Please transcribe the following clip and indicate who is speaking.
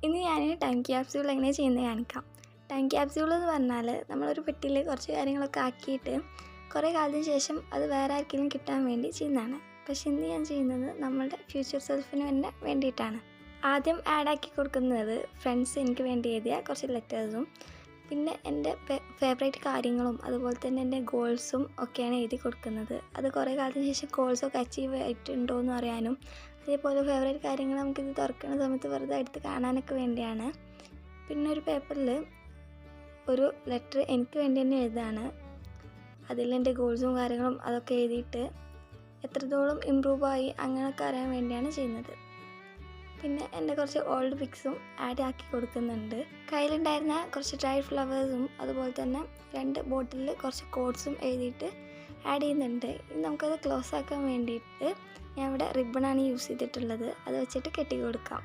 Speaker 1: ഇനി ഞാൻ time capsule എങ്ങനെ ചെയ്യുന്നത് കാണിക്കാം. ടൈം ക്യാപ്സ്യൂൾ എന്ന് പറഞ്ഞാൽ നമ്മളൊരു പെട്ടിയിൽ കുറച്ച് കാര്യങ്ങളൊക്കെ ആക്കിയിട്ട് കുറേ കാലത്തിന് ശേഷം അത് വേറെ ആർക്കെങ്കിലും കിട്ടാൻ വേണ്ടി ചെയ്യുന്നതാണ്. പക്ഷെ ഇന്ന് ഞാൻ ചെയ്യുന്നത് നമ്മളുടെ ഫ്യൂച്ചർ സെൽഫിന് തന്നെ വേണ്ടിയിട്ടാണ്. ആദ്യം ആഡാക്കി കൊടുക്കുന്നത് ഫ്രണ്ട്സ് എനിക്ക് വേണ്ടി എഴുതിയ കുറച്ച് ലെറ്റേഴ്സും പിന്നെ എൻ്റെ ഫേവറേറ്റ് കാര്യങ്ങളും അതുപോലെ തന്നെ എൻ്റെ ഗോൾസും ഒക്കെയാണ് എഴുതി കൊടുക്കുന്നത്. അത് കുറേ കാലത്തിന് ശേഷം ഗോൾസൊക്കെ അച്ചീവ് ആയിട്ടുണ്ടോ എന്ന് അറിയാനും അതേപോലെ ഫേവറേറ്റ് കാര്യങ്ങൾ നമുക്കിത് തുറക്കുന്ന സമയത്ത് വെറുതെ എടുത്ത് കാണാനൊക്കെ വേണ്ടിയാണ്. പിന്നെ ഒരു പേപ്പറിൽ ഒരു ലെറ്റർ എനിക്ക് വേണ്ടി തന്നെ എഴുതാണ്. അതിലെൻ്റെ ഗോൾസും കാര്യങ്ങളും അതൊക്കെ എഴുതിയിട്ട് എത്രത്തോളം ഇമ്പ്രൂവായി അങ്ങനെയൊക്കെ അറിയാൻ വേണ്ടിയാണ് ചെയ്യുന്നത്. പിന്നെ എൻ്റെ കുറച്ച് ഓൾഡ് പിക്സും ആഡ് ആക്കി കൊടുക്കുന്നുണ്ട്. കയ്യിലുണ്ടായിരുന്ന കുറച്ച് ഡ്രൈ ഫ്ലവേഴ്സും അതുപോലെ തന്നെ 2 ബോട്ടിലിൽ കുറച്ച് കോഡ്സും എഴുതിയിട്ട് ആഡ് ചെയ്യുന്നുണ്ട്. ഇനി നമുക്കത് ക്ലോസ് ആക്കാൻ വേണ്ടിയിട്ട് ഞാൻ ഇവിടെ റിബണാണ് യൂസ് ചെയ്തിട്ടുള്ളത്. അത് വെച്ചിട്ട് കെട്ടി കൊടുക്കാം.